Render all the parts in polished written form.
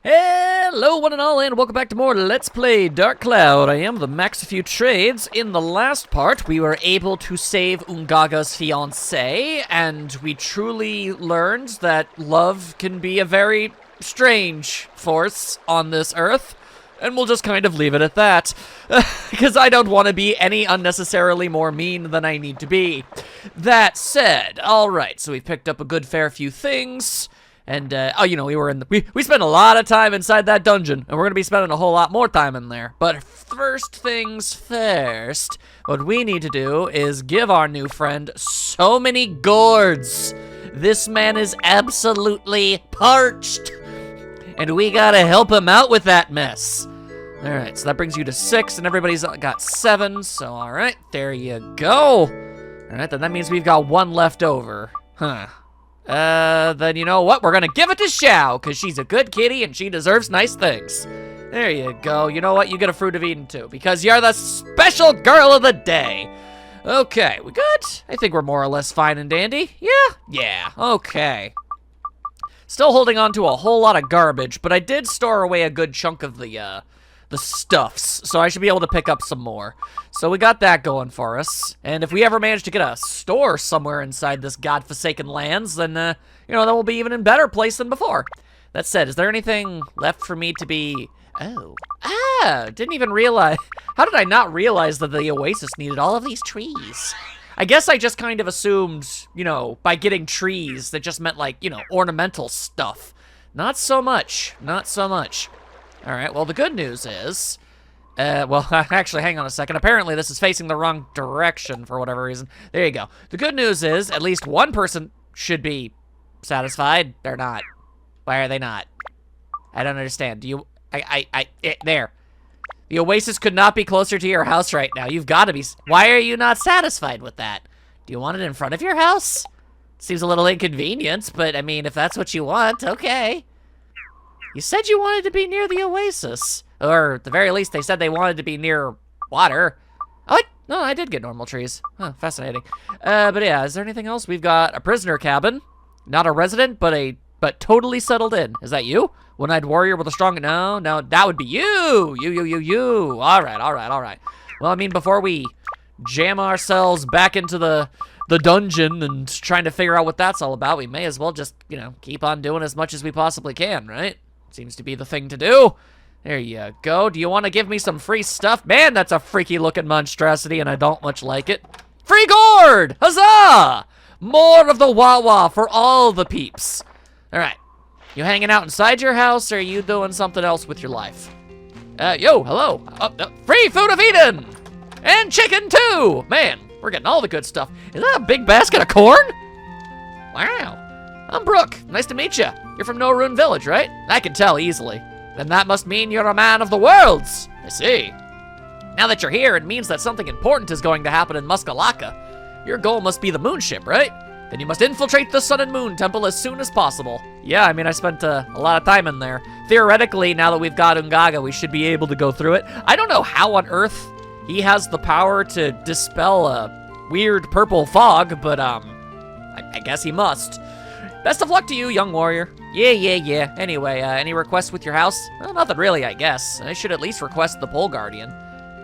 Hello, one and all, and welcome back to more Let's Play Dark Cloud. I am the Max a Few Trades. In the last part, we were able to save Ungaga's fiancé, and we truly learned that love can be a very strange force on this earth. And we'll just kind of leave it at that, because I don't want to be any unnecessarily more mean than I need to be. That said, alright, so we've picked up a good fair few things. And, we spent a lot of time inside that dungeon, and we're gonna be spending a whole lot more time in there. But first things first, what we need to do is give our new friend so many gourds. This man is absolutely parched, and we gotta help him out with that mess. Alright, so that brings you to 6, and everybody's got 7, so alright, there you go. Alright, then that means we've got 1 left over. Huh. Then you know what? We're gonna give it to Xiao, because she's a good kitty and she deserves nice things. There you go. You know what? You get a Fruit of Eden too, because you're the special girl of the day. Okay, we good? I think we're more or less fine and dandy. Yeah, okay. Still holding on to a whole lot of garbage, but I did store away a good chunk of the stuffs, so I should be able to pick up some more. So we got that going for us, and if we ever manage to get a store somewhere inside this godforsaken lands, then, then we'll be even in better place than before. That said, is there anything left for me to be... didn't even realize... How did I not realize that the oasis needed all of these trees? I guess I just kind of assumed, by getting trees, that just meant, like, ornamental stuff. Not so much. Not so much. Alright, well, the good news is... actually, hang on a second. Apparently, this is facing the wrong direction for whatever reason. There you go. The good news is, at least one person should be satisfied. They're not. Why are they not? I don't understand. Do you... there. The oasis could not be closer to your house right now. You've got to be... Why are you not satisfied with that? Do you want it in front of your house? Seems a little inconvenient, but, I mean, if that's what you want, okay. You said you wanted to be near the oasis. Or, at the very least, they said they wanted to be near water. Oh, no, I did get normal trees. Huh, fascinating. But yeah, is there anything else? We've got a prisoner cabin. Not a resident, but totally settled in. Is that you? One-eyed warrior with a strong... No, that would be you! You. Alright. Well, I mean, before we jam ourselves back into the dungeon and trying to figure out what that's all about, we may as well just, keep on doing as much as we possibly can, right? Seems to be the thing to do. There you go. Do you want to give me some free stuff? Man, that's a freaky looking monstrosity, and I don't much like it. Free gourd! Huzzah! More of the Wawa for all the peeps. Alright. You hanging out inside your house, or are you doing something else with your life? Yo, hello. Free Food of Eden! And chicken, too! Man, we're getting all the good stuff. Is that a big basket of corn? Wow. I'm Brooke. Nice to meet you. You're from No Rune Village, right? I can tell easily. Then that must mean you're a man of the worlds. I see. Now that you're here, it means that something important is going to happen in Muskalaka. Your goal must be the moonship, right? Then you must infiltrate the Sun and Moon Temple as soon as possible. Yeah, I mean, I spent a lot of time in there. Theoretically, now that we've got Ungaga, we should be able to go through it. I don't know how on earth he has the power to dispel a weird purple fog, but, I guess he must. Best of luck to you, young warrior. Yeah. Anyway, any requests with your house? Well, nothing really, I guess. I should at least request the pole guardian.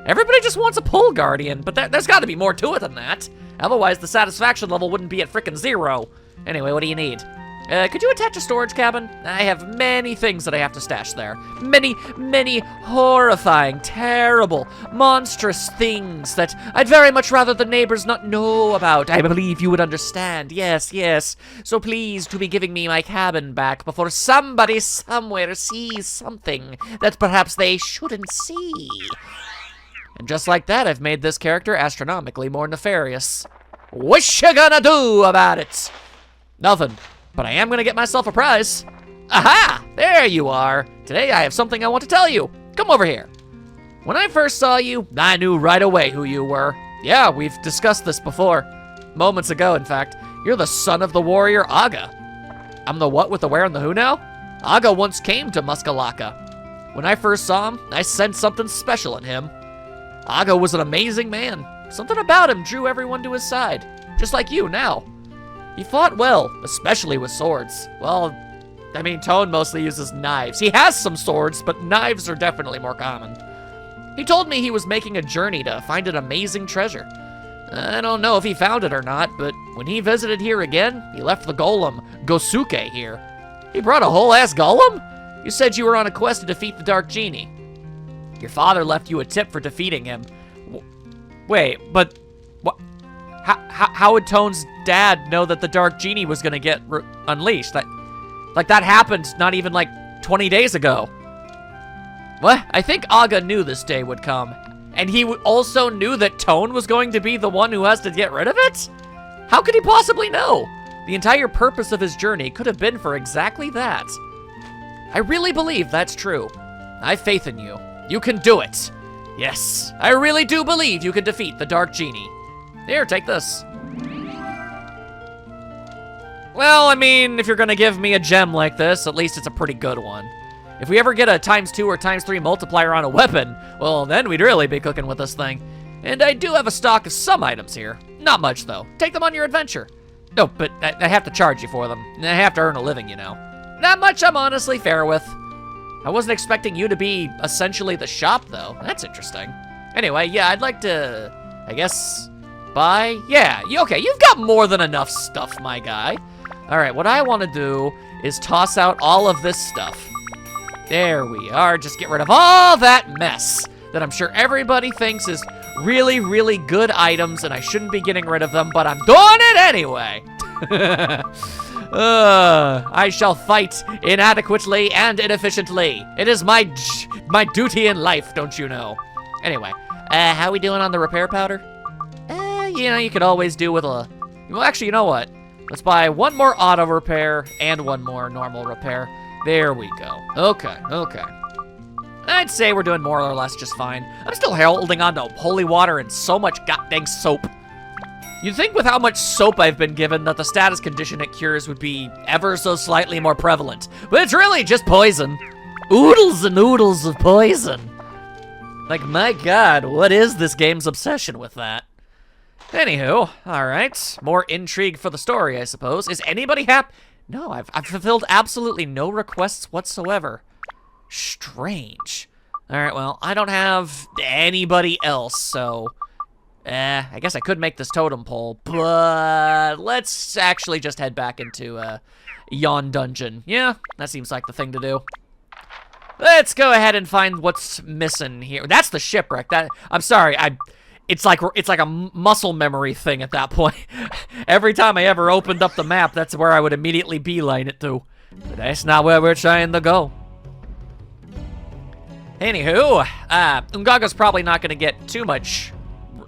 Everybody just wants a pole guardian, but there's got to be more to it than that. Otherwise, the satisfaction level wouldn't be at frickin' 0. Anyway, what do you need? Could you attach a storage cabin? I have many things that I have to stash there. Many horrifying, terrible, monstrous things that I'd very much rather the neighbors not know about. I believe you would understand. Yes. So please to be giving me my cabin back before somebody somewhere sees something that perhaps they shouldn't see. And just like that, I've made this character astronomically more nefarious. What you gonna do about it? Nothing. But I am gonna get myself a prize. Aha! There you are. Today I have something I want to tell you. Come over here. When I first saw you, I knew right away who you were. Yeah, we've discussed this before. Moments ago, in fact. You're the son of the warrior Aga. I'm the what with the where and the who now? Aga once came to Muskalaka. When I first saw him, I sensed something special in him. Aga was an amazing man. Something about him drew everyone to his side. Just like you now. He fought well, especially with swords. Well, I mean, Tone mostly uses knives. He has some swords, but knives are definitely more common. He told me he was making a journey to find an amazing treasure. I don't know if he found it or not, but when he visited here again, he left the golem, Gosuke, here. He brought a whole-ass golem? You said you were on a quest to defeat the Dark Genie. Your father left you a tip for defeating him. Wait, but what? How would Tone's dad know that the Dark Genie was gonna get unleashed? That happened not even like 20 days ago. What? I think Aga knew this day would come. And he also knew that Tone was going to be the one who has to get rid of it? How could he possibly know? The entire purpose of his journey could have been for exactly that. I really believe that's true. I have faith in you. You can do it. Yes, I really do believe you can defeat the Dark Genie. Here, take this. Well, I mean, if you're gonna give me a gem like this, at least it's a pretty good one. If we ever get a ×2 or ×3 multiplier on a weapon, well, then we'd really be cooking with this thing. And I do have a stock of some items here. Not much, though. Take them on your adventure. No, but I have to charge you for them. I have to earn a living, you know. Not much I'm honestly fair with. I wasn't expecting you to be essentially the shop, though. That's interesting. Anyway, yeah, I'd like to, I guess, buy? Yeah, okay, you've got more than enough stuff, my guy. All right, what I want to do is toss out all of this stuff. There we are. Just get rid of all that mess that I'm sure everybody thinks is really, really good items, and I shouldn't be getting rid of them, but I'm doing it anyway. I shall fight inadequately and inefficiently. It is my duty in life, don't you know? Anyway, how we doing on the repair powder? You know, you could always do with a... Well, actually, you know what? Let's buy one more auto repair and one more normal repair. There we go. Okay. I'd say we're doing more or less just fine. I'm still holding on to holy water and so much goddamn soap. You'd think with how much soap I've been given that the status condition it cures would be ever so slightly more prevalent. But it's really just poison. Oodles and oodles of poison. Like, my god, what is this game's obsession with that? Anywho, alright. More intrigue for the story, I suppose. Is anybody happy? No, I've fulfilled absolutely no requests whatsoever. Strange. Alright, well, I don't have anybody else, so... I guess I could make this totem pole, but let's actually just head back into Yon Dungeon. Yeah, that seems like the thing to do. Let's go ahead and find what's missing here. That's the shipwreck. I'm sorry, it's like a muscle memory thing at that point. Every time I ever opened up the map, that's where I would immediately beeline it to. But that's not where we're trying to go. Anywho, Ungaga's probably not gonna get too much,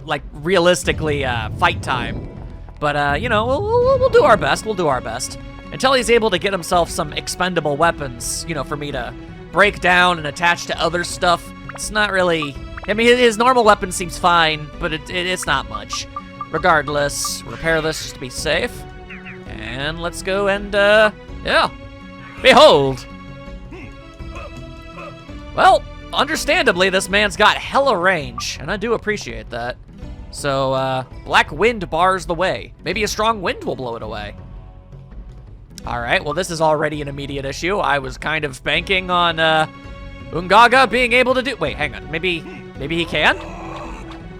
like, realistically, fight time. But, you know, we'll do our best. We'll do our best. Until he's able to get himself some expendable weapons, you know, for me to break down and attach to other stuff. It's not really... I mean, his normal weapon seems fine, but it's not much. Regardless, repair this just to be safe. And let's go and, yeah. Behold! Well, understandably, this man's got hella range, and I do appreciate that. So, black wind bars the way. Maybe a strong wind will blow it away. Alright, well, this is already an immediate issue. I was kind of banking on, Ungaga being able to do... Wait, hang on. Maybe he can?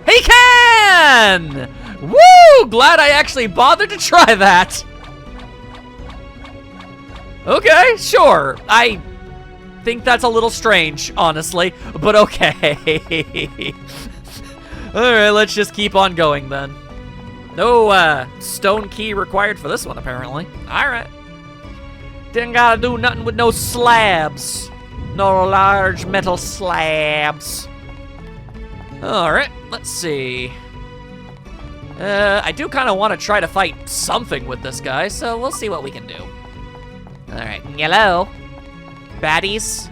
He can! Woo! Glad I actually bothered to try that. Okay, sure. I think that's a little strange, honestly, but okay. Alright, let's just keep on going then. No stone key required for this one, apparently. Alright. Didn't gotta do nothing with no slabs. No large metal slabs. Alright, let's see. I do kind of want to try to fight something with this guy, so we'll see what we can do. Alright, hello. Baddies.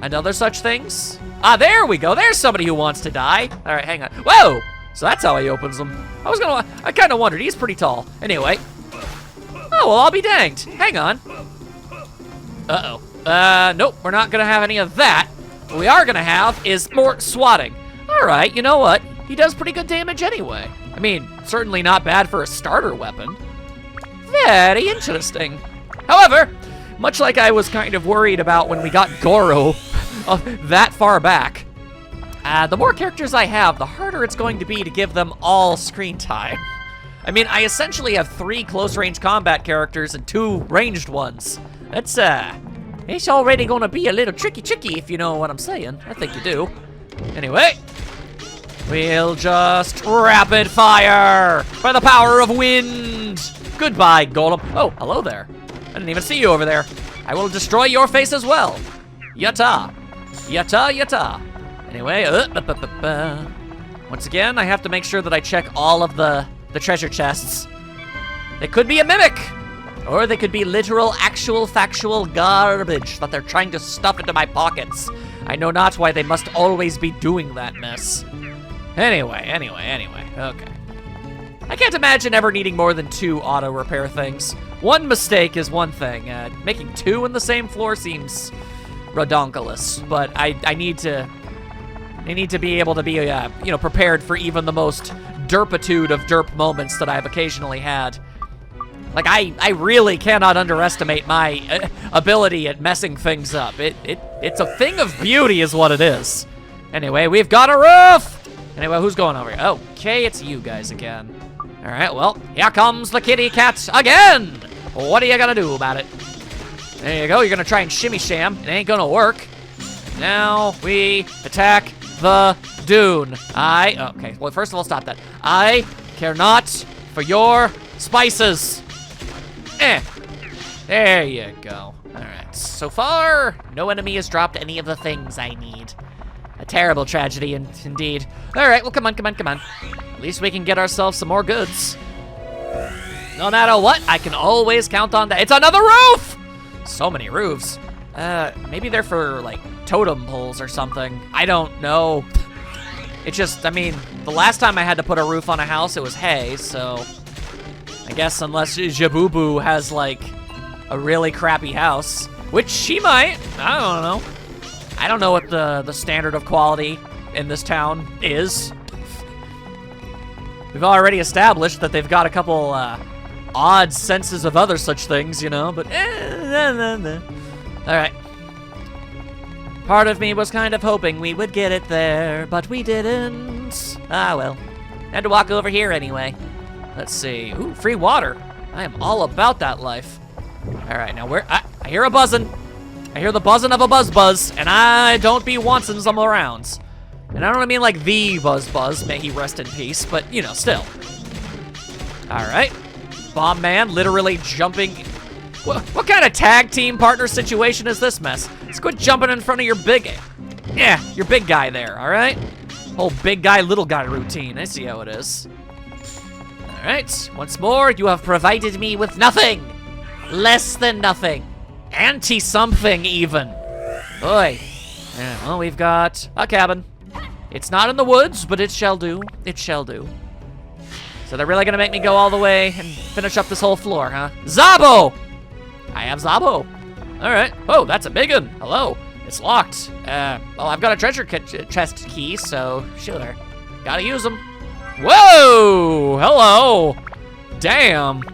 And other such things. Ah, there we go. There's somebody who wants to die. Alright, hang on. Whoa! So that's how he opens them. I kind of wondered. He's pretty tall. Anyway. Oh, well, I'll be danged. Hang on. Uh-oh. Nope, we're not gonna have any of that. What we are gonna have is more swatting. Alright, you know what? He does pretty good damage anyway. I mean, certainly not bad for a starter weapon. Very interesting. However, Much like I was kind of worried about when we got Goro that far back. The more characters I have, the harder it's going to be to give them all screen time. I mean, I essentially have 3 close-range combat characters and 2 ranged ones. That's, it's already gonna be a little tricky, if you know what I'm saying. I think you do. Anyway, we'll just rapid fire by the power of wind. Goodbye, Golem. Oh, hello there. I didn't even see you over there. I will destroy your face as well. Yatta. Yatta, yatta. Anyway, once again, I have to make sure that I check all of the treasure chests. They could be a mimic, or they could be literal, actual, factual garbage that they're trying to stuff into my pockets. I know not why they must always be doing that mess. Anyway, okay. I can't imagine ever needing more than 2 auto repair things. One mistake is one thing. Making 2 in the same floor seems redonkulous, but I need to be able to be, prepared for even the most derpitude of derp moments that I've occasionally had. Like, I really cannot underestimate my ability at messing things up. It's a thing of beauty is what it is. Anyway, we've got a roof! Anyway, who's going over here? Okay, it's you guys again. All right, well, here comes the kitty cat again! What are you gonna do about it? There you go, you're gonna try and shimmy sham. It ain't gonna work. Now we attack the dune. Okay, well, first of all, stop that. I care not for your spices. There you go. All right, so far, no enemy has dropped any of the things I need. A terrible tragedy, indeed. All right, well, come on. At least we can get ourselves some more goods. No matter what, I can always count on that. It's another roof! So many roofs. Maybe they're for, like, totem poles or something. I don't know. It just, I mean, the last time I had to put a roof on a house, it was hay, so I guess unless Jabubu has, like, a really crappy house, which she might. I don't know. I don't know what the standard of quality in this town is. We've already established that they've got a couple odd senses of other such things, you know, but All right. Part of me was kind of hoping we would get it there, but we didn't. Ah, well. Had to walk over here anyway. Let's see. Ooh, free water. I am all about that life. All right, now where? I hear a buzzing. I hear the buzzing of a buzz, and I don't be wanting some arounds. And I don't mean like the buzz, may he rest in peace, but, you know, still. All right. Bomb Man literally jumping. What kind of tag team partner situation is this mess? Let's quit jumping in front of your big guy there, all right? Whole big guy, little guy routine. I see how it is. All right, once more, you have provided me with nothing. Less than nothing. Anti-something, even. Boy. Yeah, well, we've got a cabin. It's not in the woods, but it shall do. It shall do. So they're really gonna make me go all the way and finish up this whole floor, huh? Zabo! I have Zabo. All right. Oh, that's a big one. Hello. It's locked. Well, I've got a treasure chest key, so sure. Gotta use them. Whoa! Hello. Damn.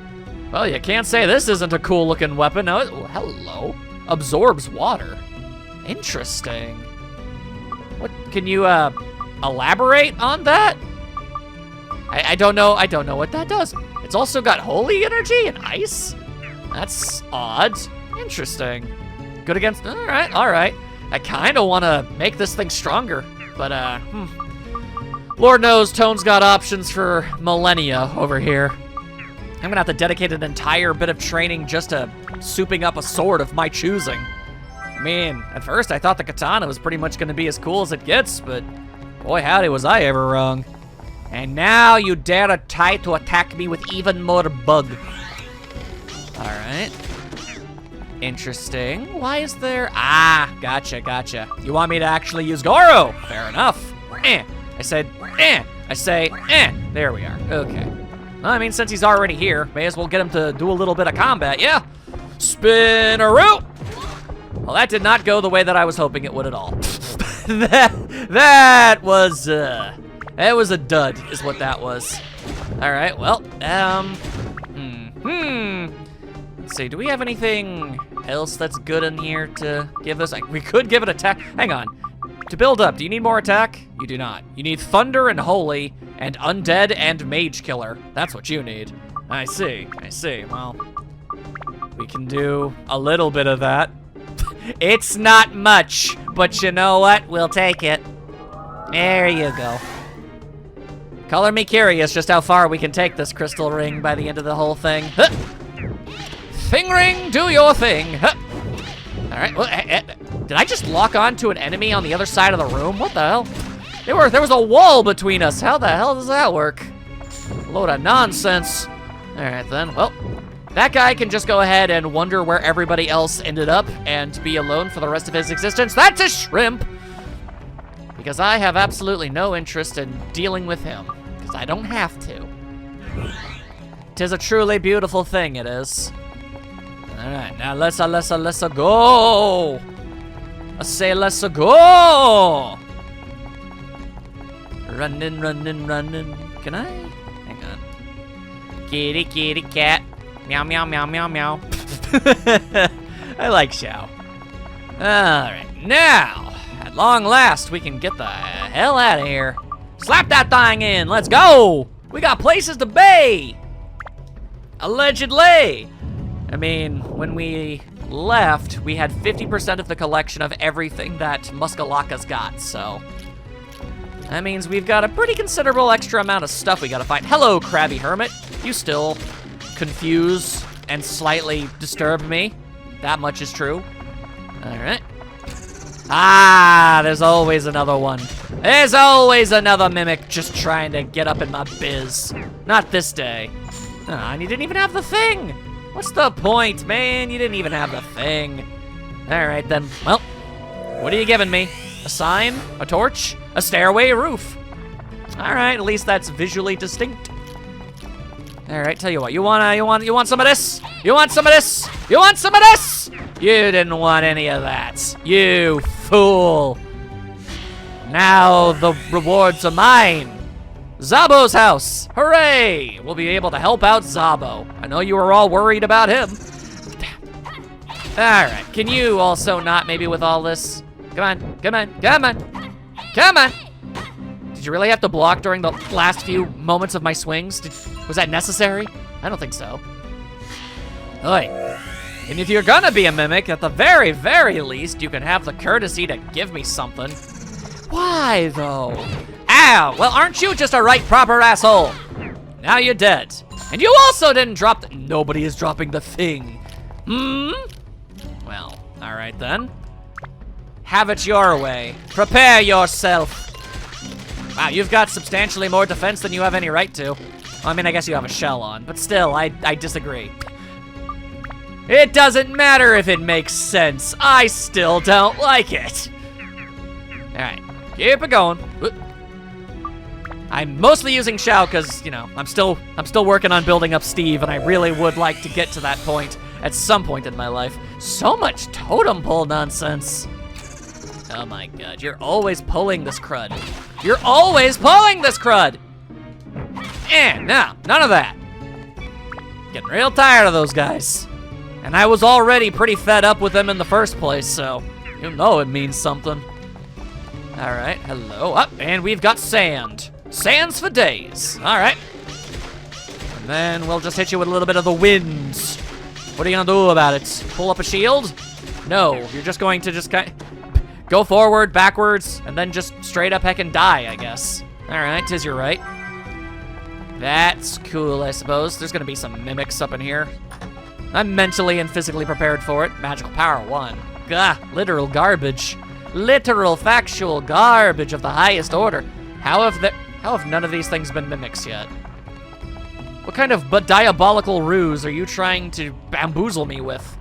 Well, you can't say this isn't a cool-looking weapon. Oh, hello. Absorbs water. Interesting. What, can you, elaborate on that? I don't know. I don't know what that does. It's also got holy energy and ice? That's odd. Interesting. Good against, all right. I kind of want to make this thing stronger, but, Lord knows Tone's got options for millennia over here. I'm gonna have to dedicate an entire bit of training just to souping up a sword of my choosing. I mean, at first I thought the katana was pretty much gonna be as cool as it gets, but boy howdy was I ever wrong. And now you dare try to attack me with even more bug. All right. Interesting. Why is there? Ah, gotcha. You want me to actually use Goro? Fair enough. I said, I say, There we are. Okay. Well, I mean, since he's already here, may as well get him to do a little bit of combat, yeah? Spin-A-Roonie! Well, that did not go the way that I was hoping it would at all. that was a dud, is what that was. All right, well, let's Let's see, do we have anything else that's good in here to give this? We could give it attack. Hang on. To build up, do you need more attack? You do not. You need Thunder and Holy and Undead and Mage Killer. That's what you need. I see. Well, we can do a little bit of that. It's not much, but you know what? We'll take it. There you go. Color me curious just how far we can take this crystal ring by the end of the whole thing. Huh. Thing ring, do your thing. Huh. All right. Well, did I just lock on to an enemy on the other side of the room? What the hell? There was a wall between us. How the hell does that work? Load of nonsense. All right, then. Well, that guy can just go ahead and wonder where everybody else ended up and be alone for the rest of his existence. That's a shrimp! Because I have absolutely no interest in dealing with him. Because I don't have to. 'Tis a truly beautiful thing, it is. All right, now let's go. I say let's go. Running. Can I? Hang on. Kitty, kitty, cat. Meow, meow, meow, meow, meow. I like Xiao. All right, now, at long last, we can get the hell out of here. Slap that thing in, let's go. We got places to be. Allegedly. I mean, when we left, we had 50% of the collection of everything that Muskalaka's got, so. That means we've got a pretty considerable extra amount of stuff we gotta find. Hello, Krabby Hermit. You still confuse and slightly disturb me. That much is true. All right. Ah, there's always another one. There's always another mimic just trying to get up in my biz. Not this day. Ah, and you didn't even have the thing. What's the point, man? You didn't even have the thing. All right, then. Well, what are you giving me? A sign? A torch? A stairway? A roof? All right, at least that's visually distinct. All right, tell you what. You want some of this? You want some of this? You want some of this? You didn't want any of that. You fool. Now the rewards are mine. Zabo's house. Hooray! We'll be able to help out Zabo. I know you were all worried about him. All right, can you also not maybe with all this? Come on. Did you really have to block during the last few moments of my swings? Was that necessary? I don't think so. Oi. And if you're gonna be a mimic, at the very, very least, you can have the courtesy to give me something. Why, though? Ow! Well, aren't you just a right proper asshole? Now you're dead. And you also didn't drop the— Nobody is dropping the thing. Well, all right then. Have it your way. Prepare yourself. Wow, you've got substantially more defense than you have any right to. Well, I mean, I guess you have a shell on, but still, I disagree. It doesn't matter if it makes sense. I still don't like it. All right, keep it going. I'm mostly using Xiao because, you know, I'm still working on building up Steve, and I really would like to get to that point at some point in my life. So much totem pole nonsense. Oh my god, you're always pulling this crud. You're always pulling this crud! No, none of that. Getting real tired of those guys. And I was already pretty fed up with them in the first place, so you know it means something. All right, hello. Up, and we've got sand. Sands for days. All right. And then we'll just hit you with a little bit of the winds. What are you gonna do about it? Pull up a shield? No, you're just going to just kind of go forward, backwards, and then just straight up heckin' die, I guess. All right, tis your right. That's cool, I suppose. There's gonna be some mimics up in here. I'm mentally and physically prepared for it. Magical power 1. Gah, literal garbage. Literal factual garbage of the highest order. How have none of these things been mimics yet? What kind of diabolical ruse are you trying to bamboozle me with?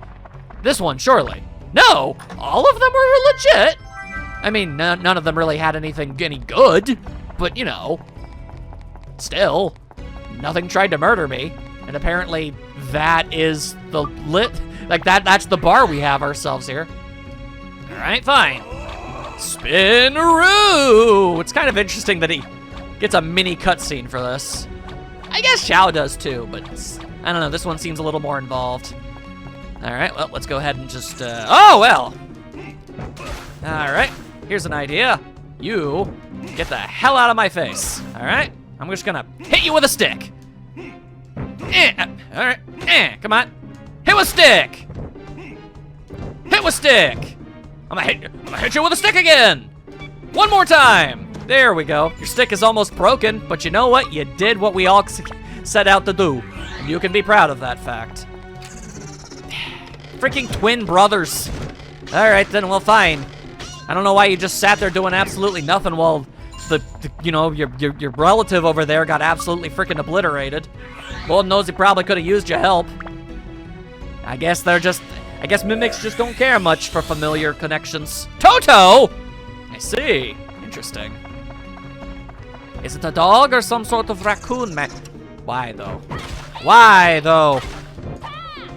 This one, surely. No, all of them were legit. I mean, none of them really had any good, but you know, still, nothing tried to murder me. And apparently that is the that's the bar we have ourselves here. All right, fine. Spin-A-Roo! It's kind of interesting that he gets a mini cutscene for this. I guess Xiao does too, but I don't know, this one seems a little more involved. All right, well, let's go ahead and just, oh, well. All right, here's an idea. You get the hell out of my face, all right? I'm just gonna hit you with a stick. All right, come on. Hit with stick. Hit with stick. I'm gonna hit you with a stick again. One more time. There we go. Your stick is almost broken, but you know what? You did what we all set out to do. And you can be proud of that fact. Freaking twin brothers. All right, then, well, fine. I don't know why you just sat there doing absolutely nothing while you know, your relative over there got absolutely freaking obliterated. Lord knows he probably could have used your help. I guess mimics just don't care much for familiar connections. Toto! I see. Interesting. Is it a dog or some sort of raccoon, man? Why though? Why though?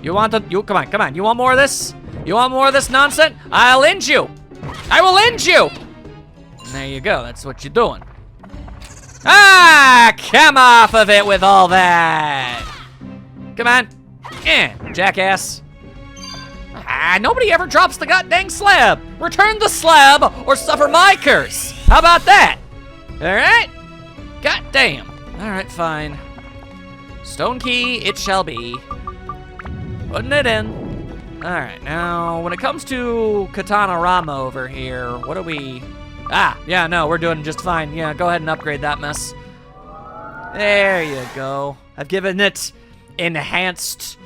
You want come on. You want more of this? You want more of this nonsense? I'll end you. I will end you. There you go, that's what you're doing. Ah, come off of it with all that. Come on, jackass. Ah, nobody ever drops the goddamn slab. Return the slab or suffer my curse. How about that? All right? God damn. All right, fine. Stone key it shall be. Putting it in. All right, now when it comes to Katana Rama over here, what do we... Ah, yeah, no, we're doing just fine. Yeah, go ahead and upgrade that mess. There you go. I've given it enhanced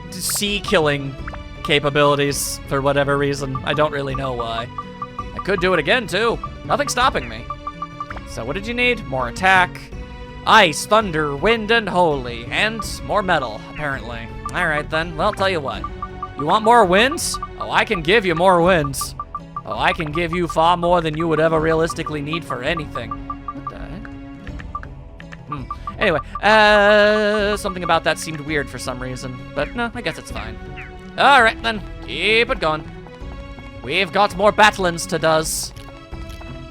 sea killing capabilities for whatever reason. I don't really know why. I could do it again too. Nothing's stopping me. So what did you need? More attack, ice, thunder, wind, and holy, and more metal, apparently. All right then, well, tell you what. You want more winds? Oh, I can give you more winds. Oh, I can give you far more than you would ever realistically need for anything. What the heck? Anyway, something about that seemed weird for some reason, but no, I guess it's fine. All right then, keep it going. We've got more battlins to does.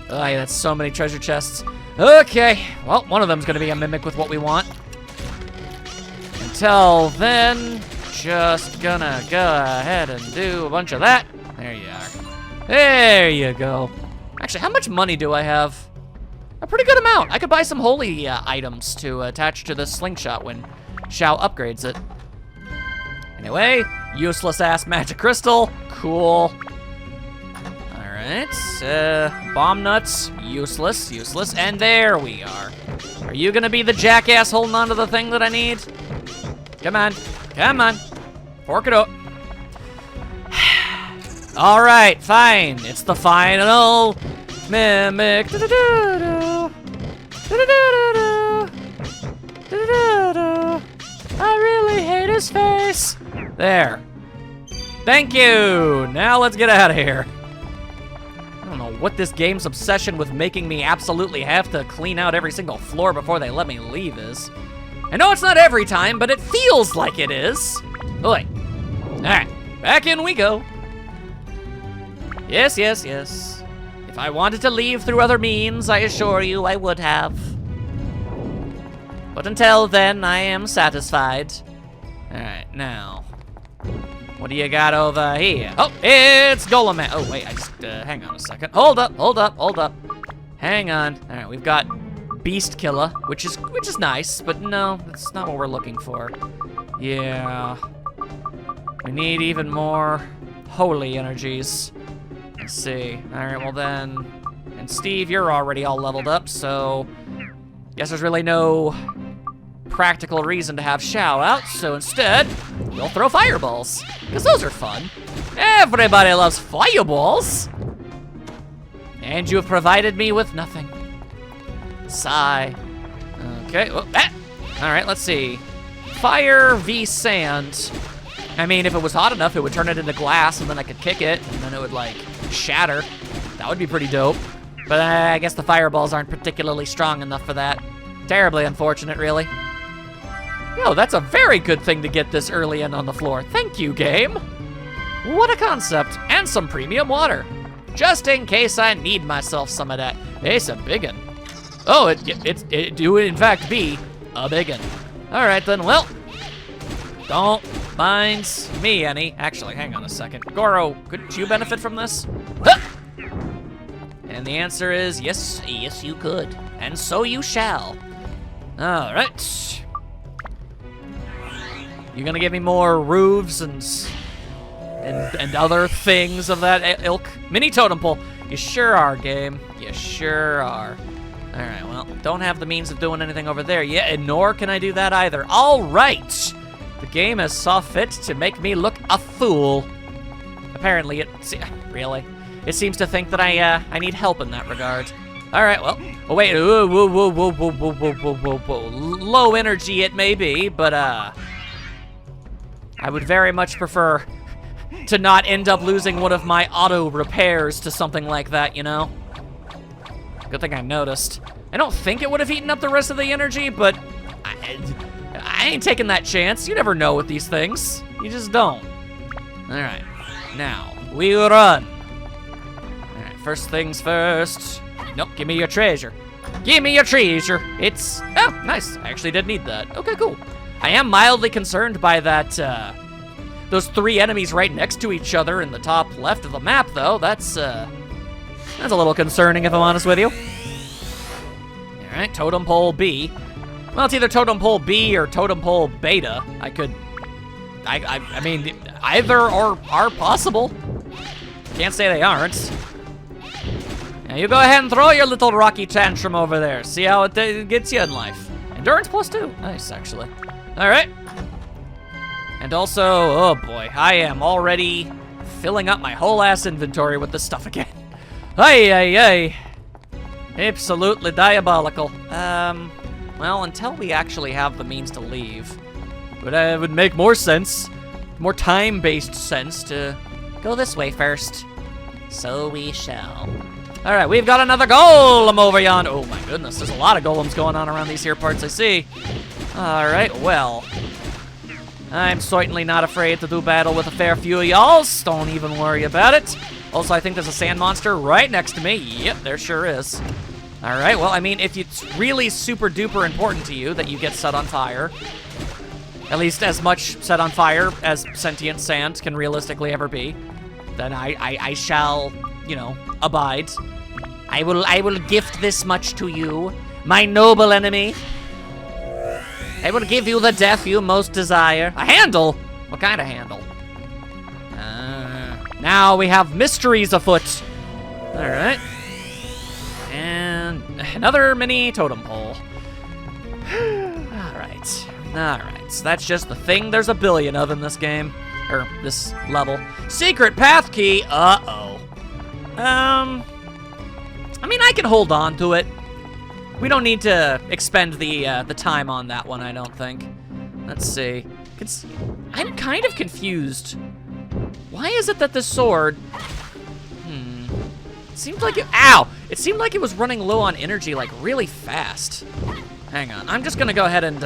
Oh yeah, that's so many treasure chests. Okay, well, one of them's gonna be a mimic with what we want. Until then, just gonna go ahead and do a bunch of that. There you are. There you go. Actually, how much money do I have? A pretty good amount. I could buy some holy items to attach to the slingshot when Xiao upgrades it. Anyway, useless ass magic crystal. Cool. All right, bomb nuts. Useless, useless. And there we are. Are you gonna be the jackass holding onto the thing that I need? Come on, come on. Fork it up. All right, fine. It's the final mimic. I really hate his face. There. Thank you. Now let's get out of here. I don't know what this game's obsession with making me absolutely have to clean out every single floor before they let me leave is. I know it's not every time, but it feels like it is. Oi. All right, back in we go. Yes, yes, yes. If I wanted to leave through other means, I assure you I would have. But until then, I am satisfied. All right, now. What do you got over here? Oh, it's Golem Man. Oh, wait, I just, hang on a second. Hold up, hold up, hold up. Hang on. All right, we've got Beast Killer, which is nice, but no, that's not what we're looking for. Yeah. We need even more holy energies. Let's see. All right, well then, and Steve, you're already all leveled up, so guess there's really no practical reason to have Xiao out, so instead, we'll throw fireballs, because those are fun. Everybody loves fireballs. And you have provided me with nothing. Sigh. Okay, well, all right, let's see. Fire v sand. I mean, if it was hot enough, it would turn it into glass, and then I could kick it, and then it would, like, shatter. That would be pretty dope. But I guess the fireballs aren't particularly strong enough for that. Terribly unfortunate, really. Yo, that's a very good thing to get this early in on the floor. Thank you, game. What a concept. And some premium water. Just in case I need myself some of that. It's a biggin. Oh, it do in fact be a biggin. All right, then, well, don't Binds me any. Actually, hang on a second. Goro, couldn't you benefit from this? Huh! And the answer is yes, yes you could. And so you shall. All right. You gonna give me more roofs and other things of that ilk? Mini totem pole. You sure are, game. You sure are. All right, well, don't have the means of doing anything over there yet, and nor can I do that either. All right. The game has saw fit to make me look a fool. Apparently, really? It seems to think that I need help in that regard. All right, well, oh wait, whoa, whoa, whoa, whoa, whoa, whoa, whoa, whoa, whoa, whoa. Low energy it may be, but I would very much prefer to not end up losing one of my auto repairs to something like that, you know? Good thing I noticed. I don't think it would have eaten up the rest of the energy, but I ain't taking that chance. You never know with these things. You just don't. All right, now we run. All right, first things first. Nope, give me your treasure. Give me your treasure. It's, oh, nice. I actually did need that. Okay, cool. I am mildly concerned by that, those 3 enemies right next to each other in the top left of the map, though. That's a little concerning, if I'm honest with you. All right, totem pole B. Well, it's either totem pole B or totem pole beta. I mean, either are possible. Can't say they aren't. Now you go ahead and throw your little rocky tantrum over there. See how it gets you in life. Endurance +2. Nice, actually. All right. And also, oh boy, I am already filling up my whole ass inventory with this stuff again. Ay, ay, ay. Absolutely diabolical. Well, until we actually have the means to leave, but it would make more sense, more time-based sense to go this way first. So we shall. All right, we've got another golem over yonder. Oh my goodness, there's a lot of golems going on around these here parts, I see. All right, well, I'm certainly not afraid to do battle with a fair few of y'all. Don't even worry about it. Also, I think there's a sand monster right next to me. Yep, there sure is. All right, well, I mean, if it's really super duper important to you that you get set on fire, at least as much set on fire as sentient sand can realistically ever be, then I shall, you know, abide. I will gift this much to you, my noble enemy. I will give you the death you most desire. A handle? What kind of handle? Now we have mysteries afoot. All right. And another mini totem pole. All right. All right. So that's just the thing there's a billion of in this game. Or this level. Secret path key. Uh-oh. I mean, I can hold on to it. We don't need to expend the time on that one, I don't think. Let's see. I'm kind of confused. Why is it that this sword... It seemed like it... Ow! It seemed like it was running low on energy, like, really fast. Hang on. I'm just gonna go ahead and,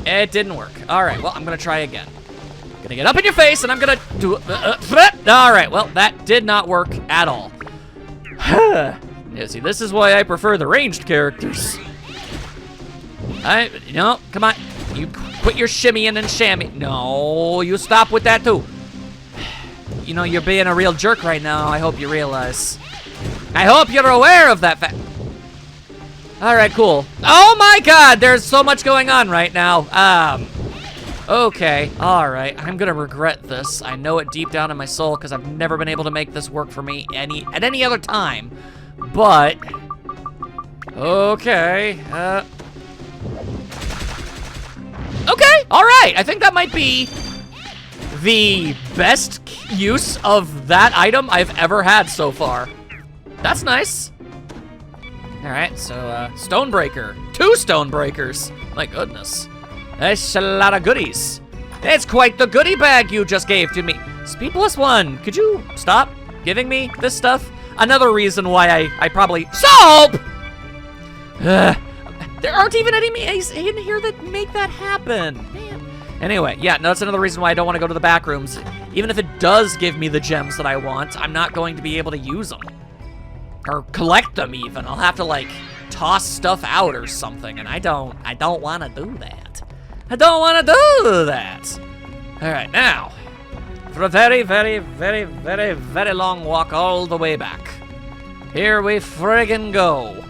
It didn't work. All right, well, I'm gonna try again. Gonna get up in your face, and I'm gonna do... All right, well, that did not work at all. Yeah, see, this is why I prefer the ranged characters. No, come on. You quit your shimmying and shammy. No, you stop with that too. You know, you're being a real jerk right now, I hope you realize. I hope you're aware of that fact. All right, cool. Oh my God, there's so much going on right now. Okay, all right, I'm gonna regret this. I know it deep down in my soul because I've never been able to make this work for me at any other time. But, okay, okay, all right. I think that might be the best use of that item I've ever had so far. That's nice. All right, so Stonebreaker, 2 Stonebreakers. My goodness, that's a lot of goodies. It's quite the goodie bag you just gave to me. Speed +1, could you stop giving me this stuff? Another reason why I probably... Soap! There aren't even any enemies in here that make that happen. Man. Anyway, yeah, no, that's another reason why I don't want to go to the back rooms. Even if it does give me the gems that I want, I'm not going to be able to use them. Or collect them, even. I'll have to, like, toss stuff out or something, and I don't want to do that. I don't want to do that. All right, now, for a very, very, very, very, very long walk all the way back. Here we friggin' go.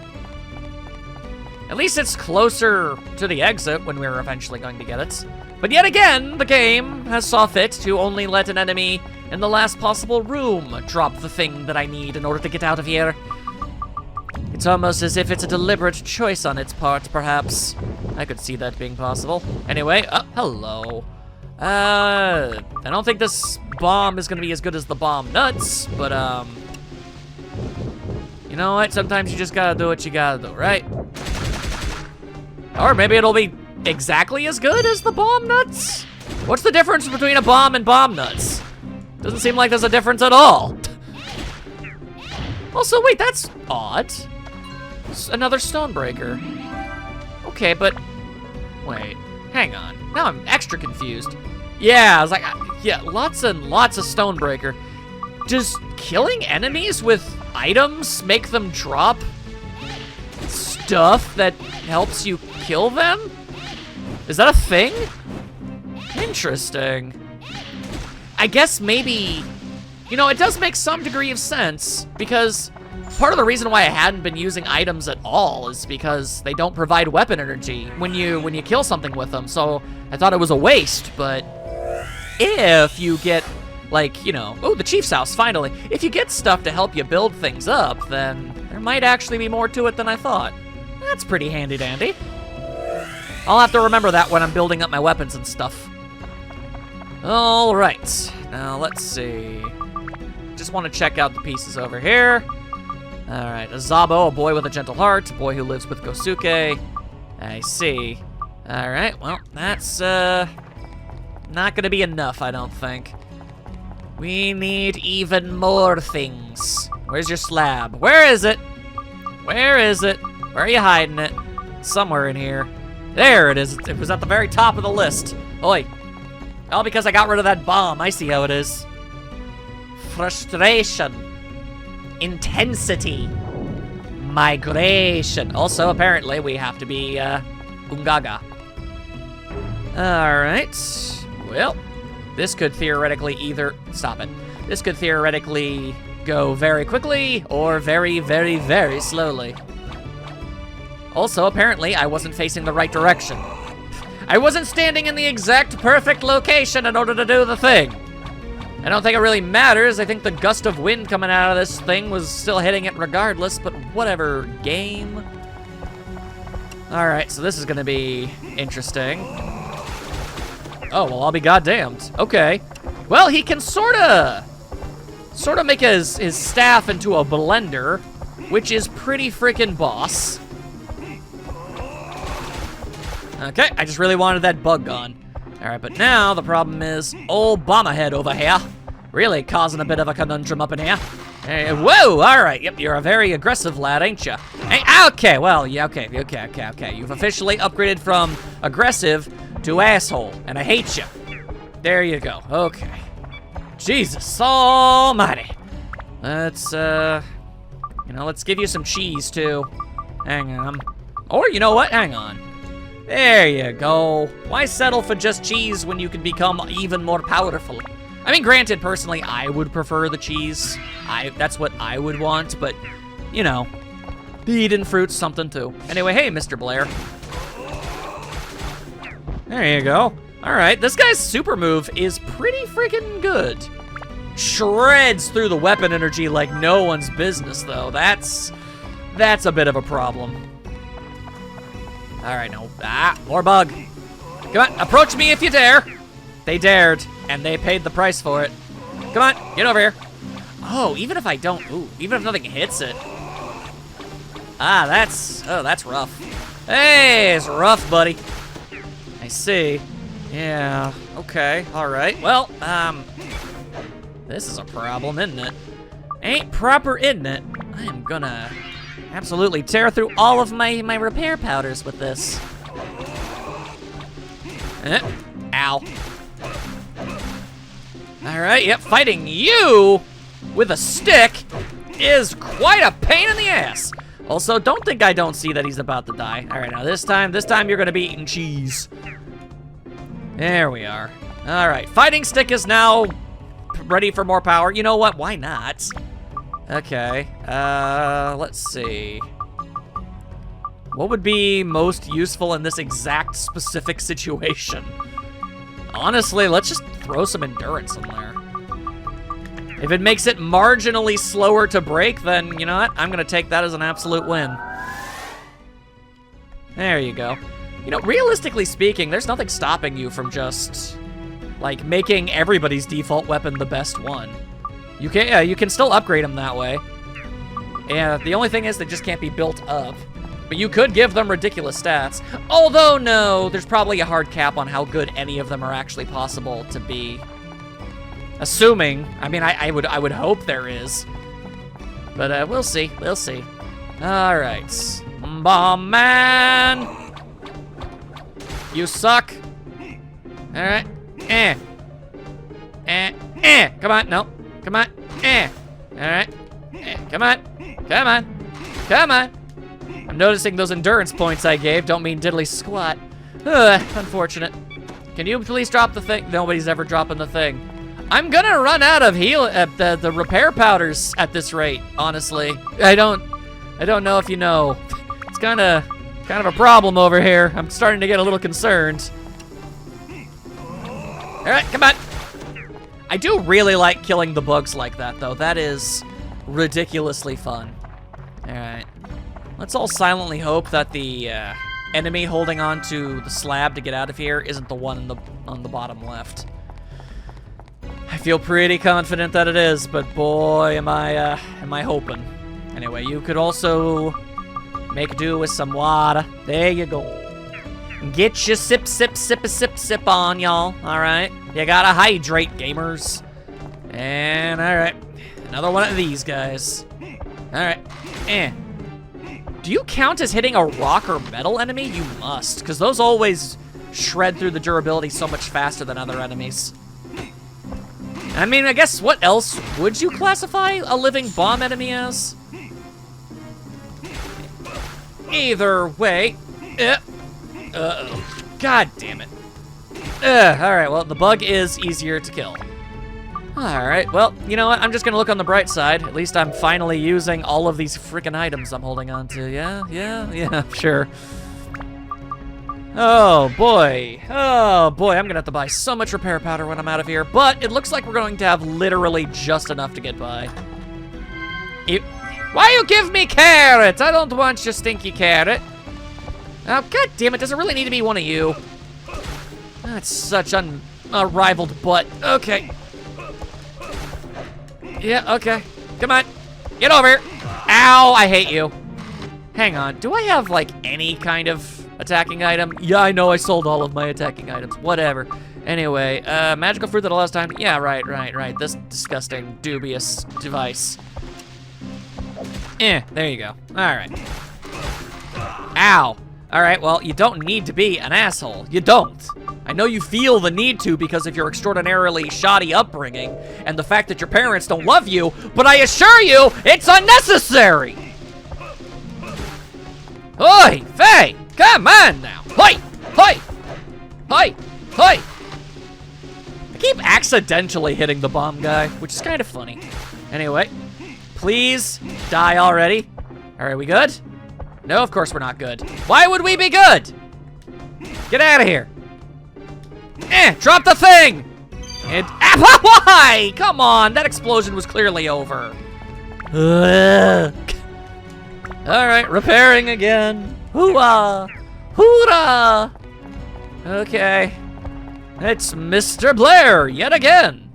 At least it's closer to the exit when we're eventually going to get it. But yet again, the game has saw fit to only let an enemy in the last possible room drop the thing that I need in order to get out of here. It's almost as if it's a deliberate choice on its part, perhaps. I could see that being possible. Anyway, hello. I don't think this bomb is gonna be as good as the bomb nuts, but, you know what? Sometimes you just gotta do what you gotta do, right? Or maybe it'll be exactly as good as the bomb nuts? What's the difference between a bomb and bomb nuts? Doesn't seem like there's a difference at all. Also, wait, that's odd. It's another Stonebreaker. Okay, but wait, hang on. Now I'm extra confused. Yeah, I was like, yeah, lots and lots of Stonebreaker. Does killing enemies with items make them drop stuff that helps you kill them? Is that a thing? Interesting. I guess maybe, you know, it does make some degree of sense, because part of the reason why I hadn't been using items at all is because they don't provide weapon energy when you kill something with them. So I thought it was a waste, but if you get, like, you know, oh, the chief's house, finally. If you get stuff to help you build things up, then there might actually be more to it than I thought. That's pretty handy dandy. I'll have to remember that when I'm building up my weapons and stuff. All right, now let's see. Just want to check out the pieces over here. All right, a Zabo, a boy with a gentle heart, a boy who lives with Gosuke. I see. All right, well, that's not gonna be enough, I don't think. We need even more things. Where's your slab? Where is it? Where is it? Where are you hiding it? Somewhere in here. There it is. It was at the very top of the list. Oi. All because I got rid of that bomb. I see how it is. Frustration. Intensity. Migration. Also, apparently, we have to be, Ungaga. Alright. Well, this could theoretically either... Stop it. This could theoretically go very quickly or very, very, very slowly. Also, apparently, I wasn't facing the right direction. I wasn't standing in the exact perfect location in order to do the thing. I don't think it really matters. I think the gust of wind coming out of this thing was still hitting it regardless, but whatever, game. All right, so this is gonna be interesting. Oh, well, I'll be goddamned. Okay. Well, he can sorta make his staff into a blender, which is pretty freaking boss. Okay, I just really wanted that bug gone. All right, but now the problem is old Bomber Head over here. Really causing a bit of a conundrum up in here. Hey, whoa, all right, yep, you're a very aggressive lad, ain't you? Hey, okay, well, yeah, okay. You've officially upgraded from aggressive to asshole, and I hate you. There you go, okay. Jesus almighty. Let's, you know, let's give you some cheese, too. Hang on. Or, you know what, hang on. There you go. Why settle for just cheese when you can become even more powerful? I mean, granted, personally, I would prefer the cheese. That's what I would want, but, you know, the Eden fruit's something too. Anyway, hey, Mr. Blair. There you go. All right, this guy's super move is pretty freaking good. Shreds through the weapon energy like no one's business, though. That's a bit of a problem. All right, no. More bug. Come on, approach me if you dare. They dared, and they paid the price for it. Come on, get over here. Oh, even if I don't, even if nothing hits it. That's rough. Hey, it's rough, buddy. I see. Yeah, okay, all right. Well, this is a problem, isn't it? Ain't proper, isn't it? I am gonna absolutely tear through all of my repair powders with this. Ow. All right, yep, fighting you with a stick is quite a pain in the ass. Also, don't think I don't see that he's about to die. All right, now this time you're gonna be eating cheese. There we are. All right, fighting stick is now ready for more power. You know what? Why not? Okay, let's see. What would be most useful in this exact specific situation? Honestly, let's just throw some endurance in there. If it makes it marginally slower to break, then you know what? I'm gonna take that as an absolute win. There you go. You know, realistically speaking, there's nothing stopping you from just, like, making everybody's default weapon the best one. You can, yeah, you can still upgrade them that way. Yeah, the only thing is they just can't be built up. But you could give them ridiculous stats. Although, no, there's probably a hard cap on how good any of them are actually possible to be. Assuming, I mean, I would hope there is. But we'll see, we'll see. All right, Bomb Man. You suck. All right, come on, no, come on, all right, come on, come on, come on. I'm noticing those endurance points I gave don't mean diddly squat. Unfortunate. Can you please drop the thing? Nobody's ever dropping the thing. I'm gonna run out of the repair powders at this rate, honestly. I don't know if you know. It's kind of a problem over here. I'm starting to get a little concerned. All right, come on. I do really like killing the bugs like that, though. That is ridiculously fun. All right. Let's all silently hope that the enemy holding on to the slab to get out of here isn't the one on the bottom left. I feel pretty confident that it is, but boy, am I hoping. Anyway, you could also make do with some water. There you go. Get your sip on, y'all. All right, you gotta hydrate, gamers. And all right, another one of these guys. All right, Do you count as hitting a rock or metal enemy? You must, because those always shred through the durability so much faster than other enemies. I mean, I guess what else would you classify a living bomb enemy as? Either way. Uh-oh. God damn it. Alright, well, the bug is easier to kill. Alright, well, you know what? I'm just gonna look on the bright side. At least I'm finally using all of these freaking items I'm holding on to. Yeah, sure. Oh boy, I'm gonna have to buy so much repair powder when I'm out of here, but it looks like we're going to have literally just enough to get by. Why you give me carrots? I don't want your stinky carrot. Oh, god damn it, does it really need to be one of you? That's such unrivaled butt. Okay. Yeah, okay. Come on, get over here. Ow, I hate you. Hang on, do I have like any kind of attacking item? Yeah, I know I sold all of my attacking items. Whatever. Anyway, magical fruit that allows time. Yeah, right. This disgusting, dubious device. There you go. All right. Ow. All right, well, you don't need to be an asshole. You don't. I know you feel the need to because of your extraordinarily shoddy upbringing and the fact that your parents don't love you, but I assure you, it's unnecessary. Oi, Faye! Come on now! Hoi! I keep accidentally hitting the bomb guy, which is kind of funny. Anyway, please die already. Are we good? No, of course we're not good. Why would we be good? Get out of here. Drop the thing! And why? Come on, that explosion was clearly over. Alright, repairing again. Hoo-ah! Hoorah! Okay. It's Mr. Blair, yet again.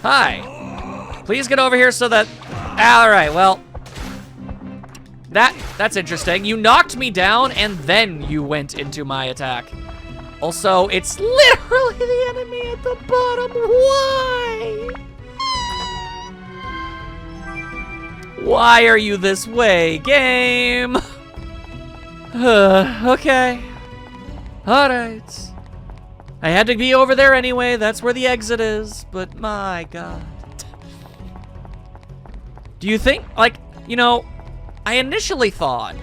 Hi. Please get over here so that... Alright, well... That's interesting. You knocked me down, and then you went into my attack. Also, it's literally the enemy at the bottom. Why? Why are you this way, game? Okay. Alright. I had to be over there anyway. That's where the exit is. But my god. Do you think, like, you know, I initially thought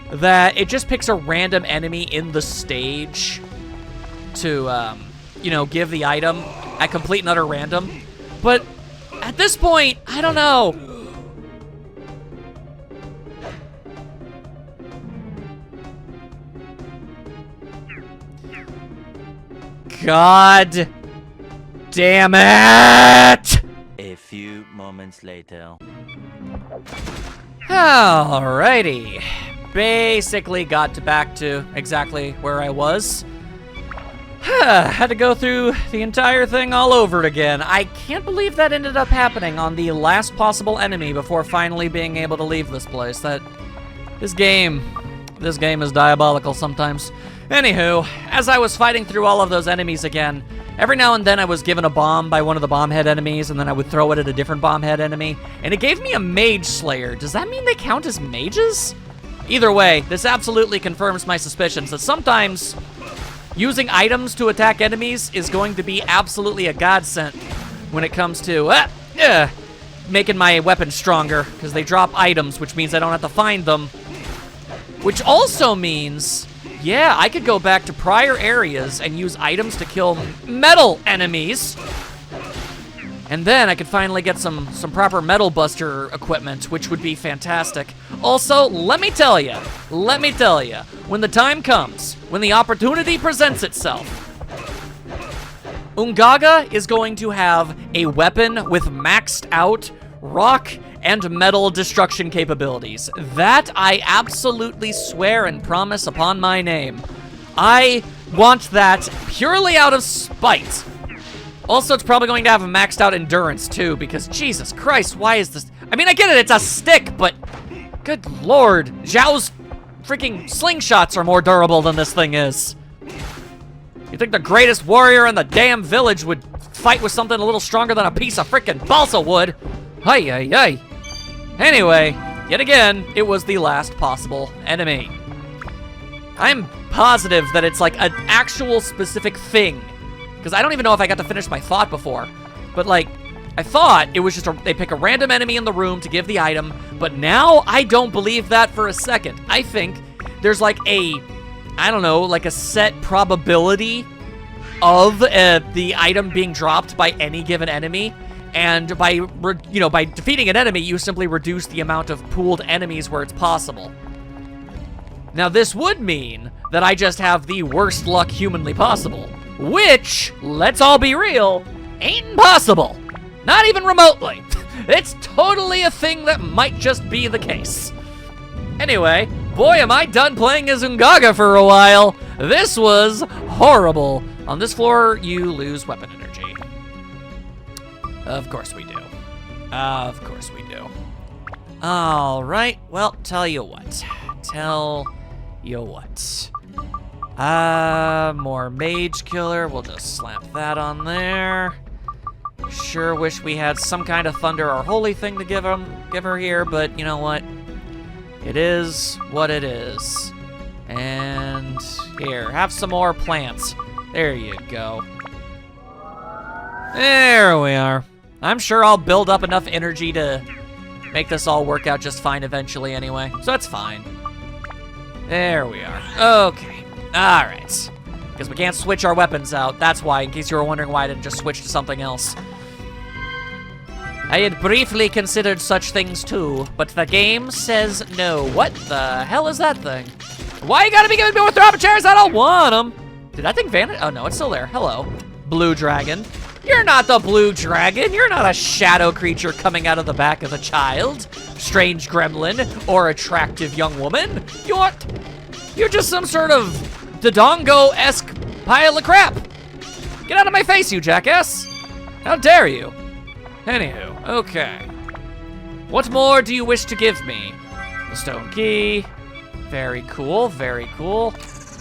that it just picks a random enemy in the stage to, you know, give the item at complete and utter random. But at this point, I don't know. God damn it! A few moments later. Alrighty. Basically got back to exactly where I was. Had to go through the entire thing all over again. I can't believe that ended up happening on the last possible enemy before finally being able to leave this place. This game is diabolical sometimes. Anywho, as I was fighting through all of those enemies again, every now and then I was given a bomb by one of the bomb head enemies, and then I would throw it at a different bomb head enemy, and it gave me a mage slayer. Does that mean they count as mages? Either way, this absolutely confirms my suspicions that sometimes using items to attack enemies is going to be absolutely a godsend when it comes to making my weapon stronger, because they drop items, which means I don't have to find them. Which also means, yeah, I could go back to prior areas and use items to kill metal enemies. And then I could finally get some proper metal buster equipment, which would be fantastic. Also, let me tell you, when the time comes, when the opportunity presents itself, Ungaga is going to have a weapon with maxed out rock and metal destruction capabilities. That I absolutely swear and promise upon my name. I want that purely out of spite. Also, it's probably going to have a maxed out endurance too, because Jesus Christ, why is this? I mean, I get it, it's a stick, but good Lord, Zhao's freaking slingshots are more durable than this thing is. You think the greatest warrior in the damn village would fight with something a little stronger than a piece of freaking balsa wood? Ay, ay, ay. Anyway, yet again, it was the last possible enemy. I'm positive that it's like an actual specific thing, because I don't even know if I got to finish my thought before. But like, I thought it was just they pick a random enemy in the room to give the item, but now I don't believe that for a second. I think there's like I don't know, like a set probability of the item being dropped by any given enemy. And by defeating an enemy, you simply reduce the amount of pooled enemies where it's possible. Now, this would mean that I just have the worst luck humanly possible, which, let's all be real, ain't impossible. Not even remotely. It's totally a thing that might just be the case. Anyway, boy, am I done playing as Ungaga for a while. This was horrible. On this floor, you lose weapon energy. Of course we do. Of course we do. All right, well, tell you what. More mage killer. We'll just slap that on there. Sure wish we had some kind of thunder or holy thing to give her here, but you know what? It is what it is. And here, have some more plants. There you go. There we are. I'm sure I'll build up enough energy to make this all work out just fine eventually anyway, so that's fine. There we are. Okay. All right. Because we can't switch our weapons out. That's why, in case you were wondering why I didn't just switch to something else. I had briefly considered such things too, but the game says no. What the hell is that thing? Why you gotta be giving me more throw-up chairs? I don't want them. Did that thing vanish? Oh no, it's still there. Hello. Blue dragon. You're not the blue dragon. You're not a shadow creature coming out of the back of a child, strange gremlin, or attractive young woman. You're just some sort of Dodongo-esque pile of crap. Get out of my face, you jackass. How dare you? Anywho, okay. What more do you wish to give me? The stone key. Very cool, very cool.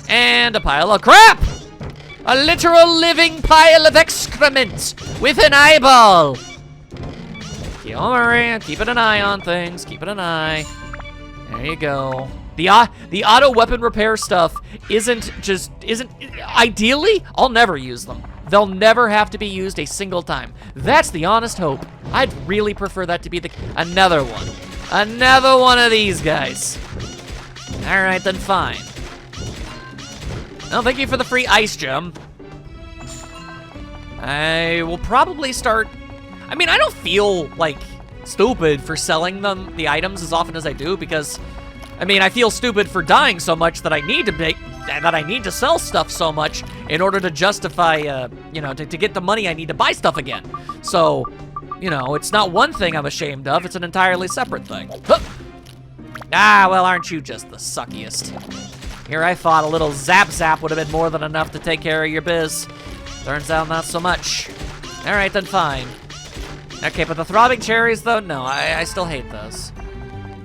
And a pile of crap! A literal living pile of excrement with an eyeball. Don't worry, keeping an eye on things, keeping an eye. There you go. The auto weapon repair stuff isn't, ideally, I'll never use them. They'll never have to be used a single time. That's the honest hope. I'd really prefer that to be another one. Another one of these guys. All right, then fine. Well, thank you for the free ice gem. I will probably start... I mean, I don't feel, like, stupid for selling them, the items, as often as I do, because... I mean, I feel stupid for dying so much that I need to sell stuff so much in order to justify, you know, to get the money I need to buy stuff again. So, you know, it's not one thing I'm ashamed of, it's an entirely separate thing. Huh. Ah, well, aren't you just the suckiest? Here I thought a little zap would have been more than enough to take care of your biz. Turns out not so much. All right, then fine. Okay, but the throbbing cherries, though, no, I still hate those.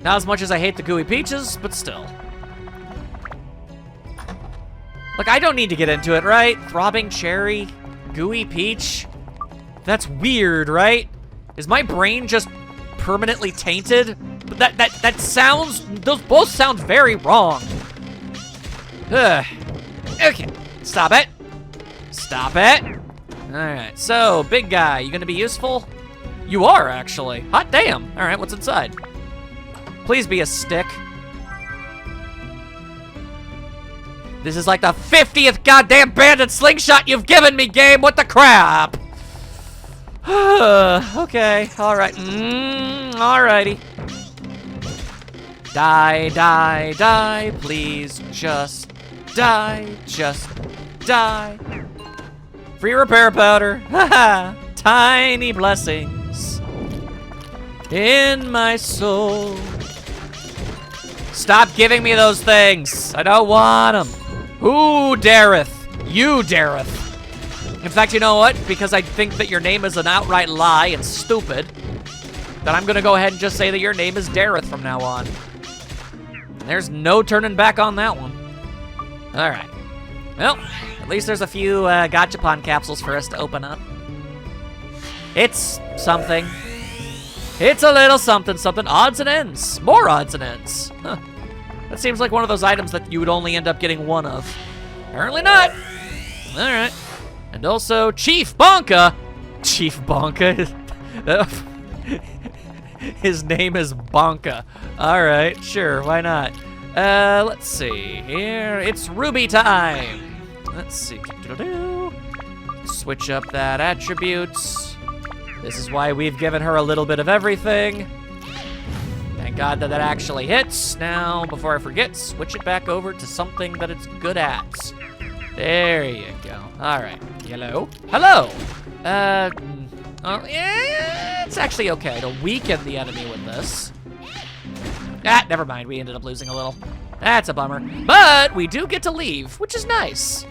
Not as much as I hate the gooey peaches, but still. Look, I don't need to get into it, right? Throbbing cherry, gooey peach. That's weird, right? Is my brain just permanently tainted? That sounds, those both sound very wrong. Ugh. Okay, stop it. Stop it. All right, so big guy, you gonna be useful? You are, actually. Hot damn. All right, what's inside? Please be a stick. This is like the 50th goddamn bandit slingshot you've given me, game. What the crap? Okay, all right. Alrighty. Die, die, die. Please just die. Just die. Free repair powder. Haha. Tiny blessings in my soul. Stop giving me those things. I don't want them. Who dareth? You dareth. In fact, you know what? Because I think that your name is an outright lie and stupid, then I'm gonna go ahead and just say that your name is Dareth from now on. And there's no turning back on that one. All right. Well, at least there's a few Gachapon capsules for us to open up. It's something. It's a little something, something. Odds and ends. More odds and ends. Huh. That seems like one of those items that you would only end up getting one of. Apparently not. All right. And also, Chief Bonka. Chief Bonka. His name is Bonka. All right, sure, why not? Let's see here. It's Ruby time. Let's see. Switch up that attributes. This is why we've given her a little bit of everything. Thank God that that actually hits. Now, before I forget, switch it back over to something that it's good at. There you go. All right. Hello? Hello! Oh, yeah, it's actually okay to weaken the enemy with this. Ah, never mind. We ended up losing a little. That's a bummer. But we do get to leave, which is nice.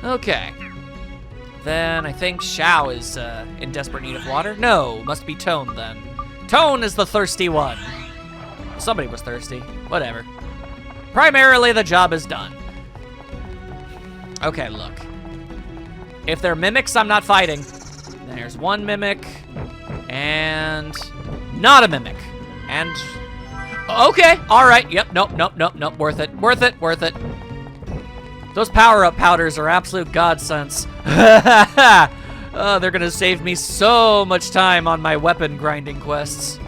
Okay. Then I think Xiao is in desperate need of water. No, must be Tone then. Tone is the thirsty one. Somebody was thirsty. Whatever. Primarily, the job is done. Okay, look. If they're mimics, I'm not fighting. There's one mimic, and not a mimic. And, okay, all right, yep, nope, worth it, worth it, worth it. Those power-up powders are absolute godsends. Oh, they're gonna save me so much time on my weapon grinding quests.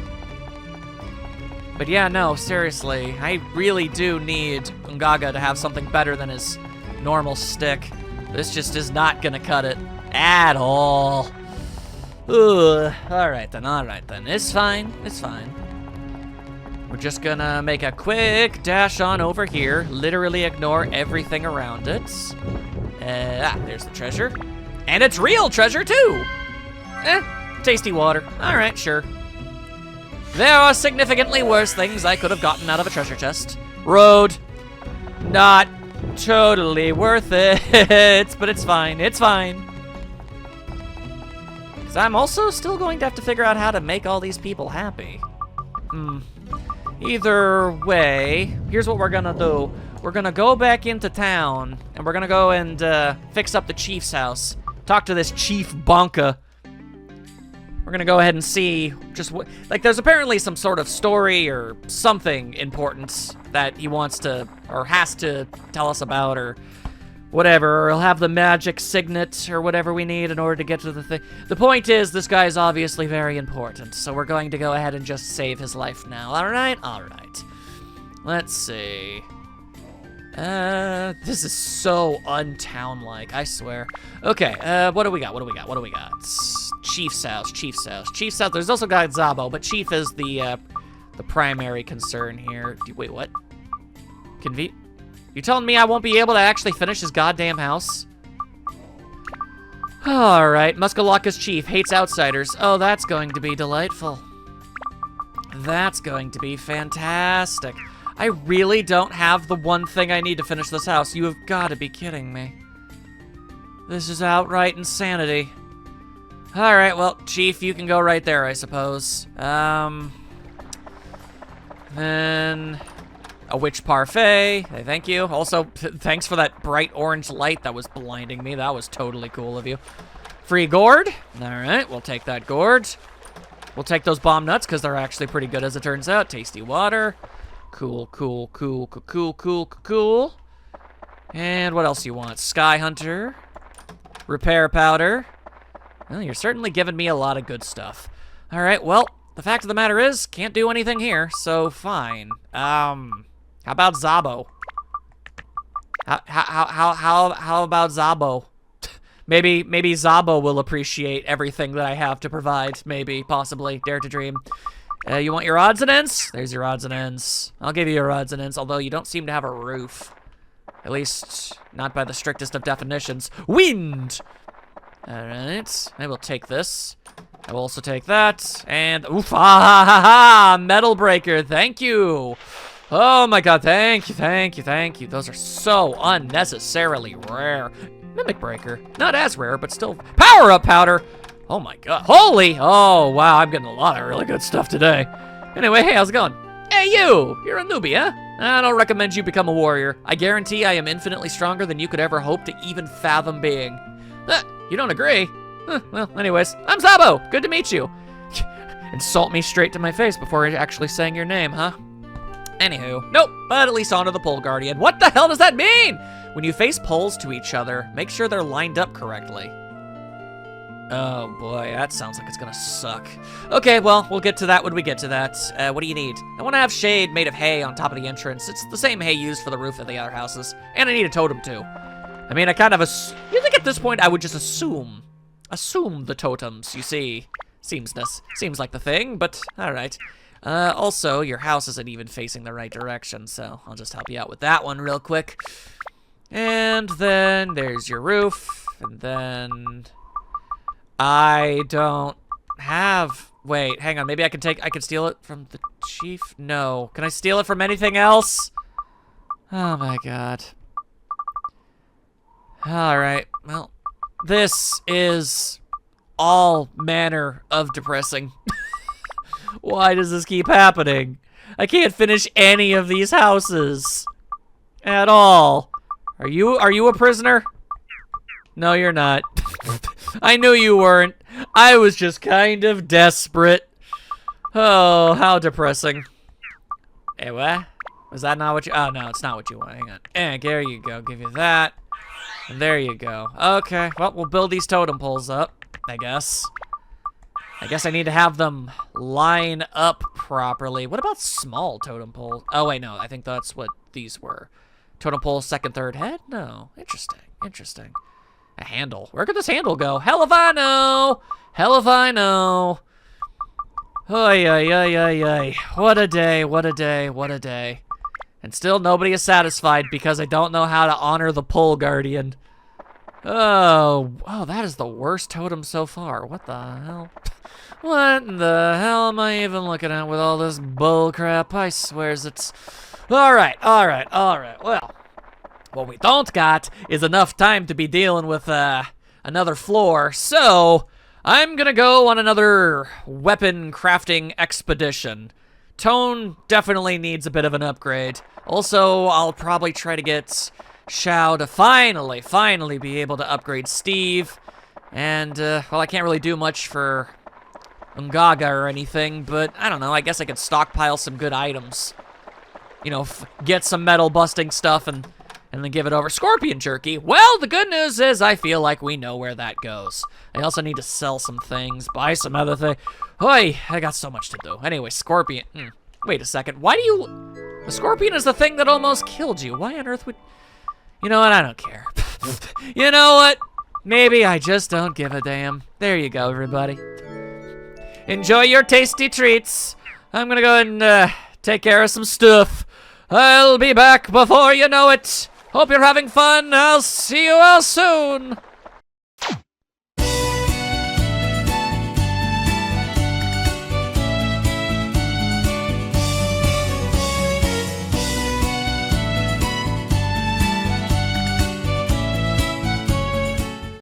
But yeah, no, seriously, I really do need Ungaga to have something better than his normal stick. This just is not gonna cut it at all. Ugh. All right then. It's fine, it's fine. We're just gonna make a quick dash on over here, literally ignore everything around it. There's the treasure. And it's real treasure too. Tasty water. All right, sure. There are significantly worse things I could have gotten out of a treasure chest. Road. Not totally worth it, but it's fine, it's fine. Because I'm also still going to have to figure out how to make all these people happy. Either way, here's what we're gonna do. We're gonna go back into town, and we're gonna go and fix up the chief's house. Talk to this Chief Bonka. We're gonna go ahead and see just what, like, there's apparently some sort of story or something important that he wants to, or has to tell us about, or whatever, or he'll have the magic signet or whatever we need in order to get to the thing. The point is, this guy is obviously very important, so we're going to go ahead and just save his life now. All right? All right. Let's see. This is so untown-like, I swear. Okay, what do we got? What do we got? What do we got? Chief's house, Chief's house, Chief's house. There's also got Zabo, but Chief is the primary concern here. Wait, what? You telling me I won't be able to actually finish his goddamn house? Alright, Muskalaka's chief, hates outsiders. Oh, that's going to be delightful. That's going to be fantastic. I really don't have the one thing I need to finish this house. You have got to be kidding me. This is outright insanity. Alright, well, chief, you can go right there, I suppose. Then... a witch parfait. Hey, thank you. Also, thanks for that bright orange light that was blinding me. That was totally cool of you. Free gourd. All right, we'll take that gourd. We'll take those bomb nuts because they're actually pretty good as it turns out. Tasty water. Cool, cool, cool, cool, cool, cool, cool. And what else you want? Sky Hunter. Repair powder. Well, you're certainly giving me a lot of good stuff. All right, well, the fact of the matter is, can't do anything here, so fine. How about Zabo? How about Zabo? maybe Zabo will appreciate everything that I have to provide. Maybe, possibly, dare to dream. You want your odds and ends? There's your odds and ends. I'll give you your odds and ends, although you don't seem to have a roof. At least, not by the strictest of definitions. Wind! Alright, I will take this. I will also take that, and oof, metal breaker, thank you. Oh my god, thank you, thank you, thank you. Those are so unnecessarily rare. Mimic breaker, not as rare, but still. Power up powder. Oh my god, holy, oh wow, I'm getting a lot of really good stuff today. Anyway, hey, how's it going? Hey you, you're a newbie, huh? I don't recommend you become a warrior. I guarantee I am infinitely stronger than you could ever hope to even fathom being. You don't agree? Well, anyways, I'm Zabo. Good to meet you. Insult me straight to my face before actually saying your name, huh? Anywho, nope, but at least honor the pole guardian. What the hell does that mean? When you face poles to each other, make sure they're lined up correctly. Oh boy, that sounds like it's gonna suck. Okay, well, we'll get to that when we get to that. What do you need? I want to have shade made of hay on top of the entrance. It's the same hay used for the roof of the other houses. And I need a totem too. I mean, I kind of you think at this point I would just assume the totems, you see. Seems like the thing, but alright. Also, your house isn't even facing the right direction, so I'll just help you out with that one real quick. And then there's your roof, and then I don't have, wait, hang on, maybe I can steal it from the chief? No. Can I steal it from anything else? Oh my god. Alright, well, this is all manner of depressing. Why does this keep happening? I can't finish any of these houses. At all. Are you a prisoner? No, you're not. I knew you weren't. I was just kind of desperate. Oh, how depressing. Hey, what? Was that not what you... Oh, no, it's not what you want. Hang on. There you go. Give you that. And there you go. Okay, well, we'll build these totem poles up, I guess. I guess I need to have them line up properly. What about small totem poles? Oh, wait, no. I think that's what these were. Totem pole, second, third head? No. Interesting. Interesting. A handle. Where could this handle go? Hell if I know! Hell if I know! Oy, oy, oy, oy, oy. What a day, what a day, what a day. And still nobody is satisfied because I don't know how to honor the pole guardian. Oh, that is the worst totem so far. What the hell? What in the hell am I even looking at with all this bull crap? I swears it's... Alright. Well, what we don't got is enough time to be dealing with another floor, so I'm gonna go on another weapon crafting expedition. Tone definitely needs a bit of an upgrade. Also, I'll probably try to get Xiao to finally be able to upgrade Steve. And, well, I can't really do much for Ungaga or anything, but I don't know, I guess I could stockpile some good items. You know, get some metal busting stuff and then give it over. Scorpion jerky. Well, the good news is I feel like we know where that goes. I also need to sell some things, buy some other thing. Oi, I got so much to do. Anyway, scorpion. Wait a second. Why do you... The scorpion is the thing that almost killed you. Why on earth would... You know what? I don't care. You know what? Maybe I just don't give a damn. There you go, everybody. Enjoy your tasty treats. I'm gonna go and take care of some stuff. I'll be back before you know it. Hope you're having fun. I'll see you all soon.